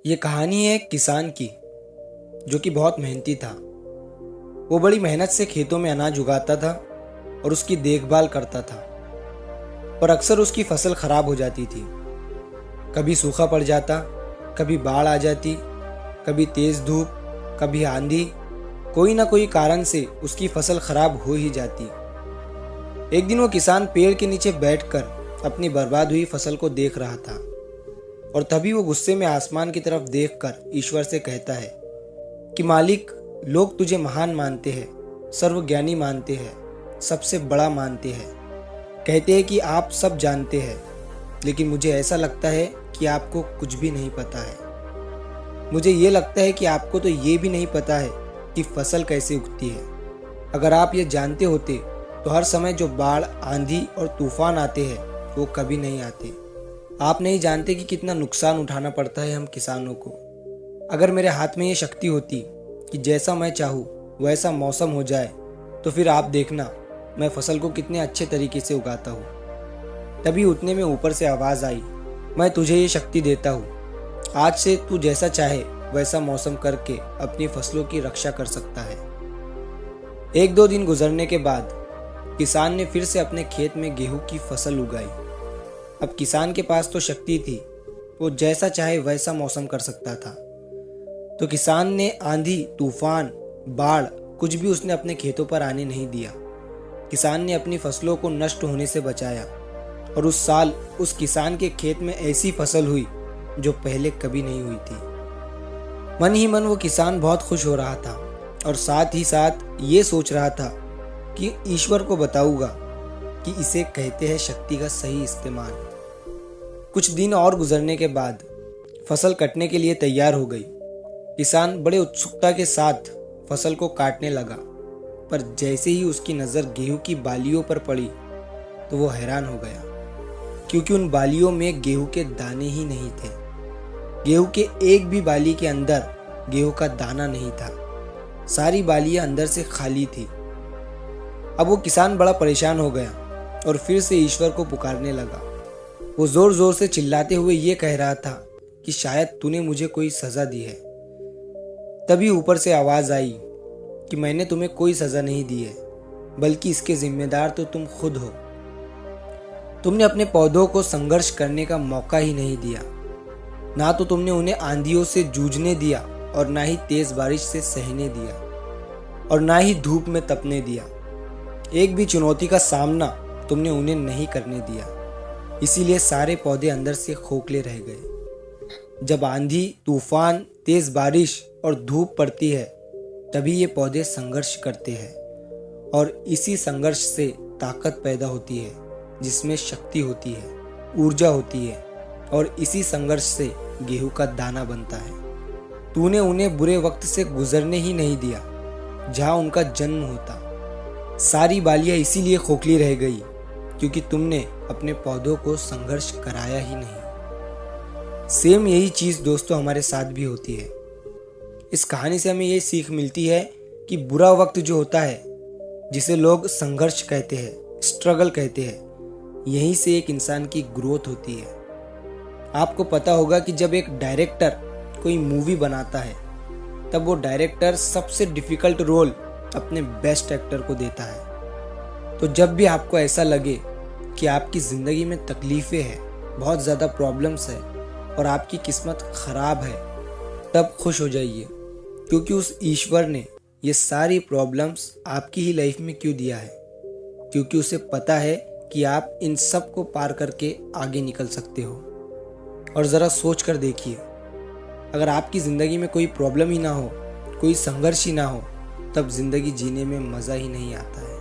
ये कहानी है एक किसान की जो कि बहुत मेहनती था। वो बड़ी मेहनत से खेतों में अनाज उगाता था और उसकी देखभाल करता था, पर अक्सर उसकी फसल खराब हो जाती थी। कभी सूखा पड़ जाता, कभी बाढ़ आ जाती, कभी तेज धूप, कभी आंधी। कोई ना कोई कारण से उसकी फसल खराब हो ही जाती। एक दिन वो किसान पेड़ के नीचे बैठकर अपनी बर्बाद हुई फसल को देख रहा था और तभी वो गुस्से में आसमान की तरफ देखकर ईश्वर से कहता है कि मालिक, लोग तुझे महान मानते हैं, सर्वज्ञानी मानते हैं, सबसे बड़ा मानते हैं। कहते हैं कि आप सब जानते हैं, लेकिन मुझे ऐसा लगता है कि आपको कुछ भी नहीं पता है। मुझे ये लगता है कि आपको तो ये भी नहीं पता है कि फसल कैसे उगती है। अगर आप ये जानते होते तो हर समय जो बाढ़, आंधी और तूफान आते हैं वो कभी नहीं आते। आप नहीं जानते कि कितना नुकसान उठाना पड़ता है हम किसानों को। अगर मेरे हाथ में ये शक्ति होती कि जैसा मैं चाहूँ वैसा मौसम हो जाए, तो फिर आप देखना मैं फसल को कितने अच्छे तरीके से उगाता हूँ। तभी उतने में ऊपर से आवाज़ आई, मैं तुझे ये शक्ति देता हूँ। आज से तू जैसा चाहे वैसा मौसम करके अपनी फसलों की रक्षा कर सकता है। एक दो दिन गुजरने के बाद किसान ने फिर से अपने खेत में गेहूं की फसल उगाई। अब किसान के पास तो शक्ति थी, वो जैसा चाहे वैसा मौसम कर सकता था। तो किसान ने आंधी, तूफान, बाढ़ कुछ भी उसने अपने खेतों पर आने नहीं दिया। किसान ने अपनी फसलों को नष्ट होने से बचाया और उस साल उस किसान के खेत में ऐसी फसल हुई जो पहले कभी नहीं हुई थी। मन ही मन वो किसान बहुत खुश हो रहा था और साथ ही साथ ये सोच रहा था कि ईश्वर को बताऊंगा कि इसे कहते हैं शक्ति का सही इस्तेमाल। कुछ दिन और गुजरने के बाद फसल कटने के लिए तैयार हो गई। किसान बड़े उत्सुकता के साथ फसल को काटने लगा, पर जैसे ही उसकी नज़र गेहूं की बालियों पर पड़ी तो वो हैरान हो गया, क्योंकि उन बालियों में गेहूं के दाने ही नहीं थे। गेहूं के एक भी बाली के अंदर गेहूं का दाना नहीं था। सारी बालियां अंदर से खाली थी। अब वो किसान बड़ा परेशान हो गया और फिर से ईश्वर को पुकारने लगा। वो जोर जोर से चिल्लाते हुए ये कह रहा था कि शायद तूने मुझे कोई सजा दी है। तभी ऊपर से आवाज आई कि मैंने तुम्हें कोई सजा नहीं दी है, बल्कि इसके जिम्मेदार तो तुम खुद हो। तुमने अपने पौधों को संघर्ष करने का मौका ही नहीं दिया। ना तो तुमने उन्हें आंधियों से जूझने दिया और ना ही तेज बारिश से सहने दिया और ना ही धूप में तपने दिया। एक भी चुनौती का सामना तुमने उन्हें नहीं करने दिया। इसीलिए सारे पौधे अंदर से खोखले रह गए। जब आंधी, तूफान, तेज बारिश और धूप पड़ती है, तभी ये पौधे संघर्ष करते हैं और इसी संघर्ष से ताकत पैदा होती है, जिसमें शक्ति होती है, ऊर्जा होती है और इसी संघर्ष से गेहूं का दाना बनता है। तूने उन्हें बुरे वक्त से गुजरने ही नहीं दिया जहां उनका जन्म होता। सारी बालियां इसीलिए खोखली रह गई क्योंकि तुमने अपने पौधों को संघर्ष कराया ही नहीं। सेम यही चीज दोस्तों हमारे साथ भी होती है। इस कहानी से हमें ये सीख मिलती है कि बुरा वक्त जो होता है, जिसे लोग संघर्ष कहते हैं, स्ट्रगल कहते हैं, यहीं से एक इंसान की ग्रोथ होती है। आपको पता होगा कि जब एक डायरेक्टर कोई मूवी बनाता है, तब वो डायरेक्टर सबसे डिफिकल्ट रोल अपने बेस्ट एक्टर को देता है। तो जब भी आपको ऐसा लगे कि आपकी ज़िंदगी में तकलीफ़ें हैं, बहुत ज़्यादा प्रॉब्लम्स है और आपकी किस्मत ख़राब है, तब खुश हो जाइए, क्योंकि उस ईश्वर ने ये सारी प्रॉब्लम्स आपकी ही लाइफ में क्यों दिया है। क्योंकि उसे पता है कि आप इन सब को पार करके आगे निकल सकते हो। और ज़रा सोच कर देखिए, अगर आपकी ज़िंदगी में कोई प्रॉब्लम ही ना हो, कोई संघर्ष ही ना हो, तब ज़िंदगी जीने में मज़ा ही नहीं आता है।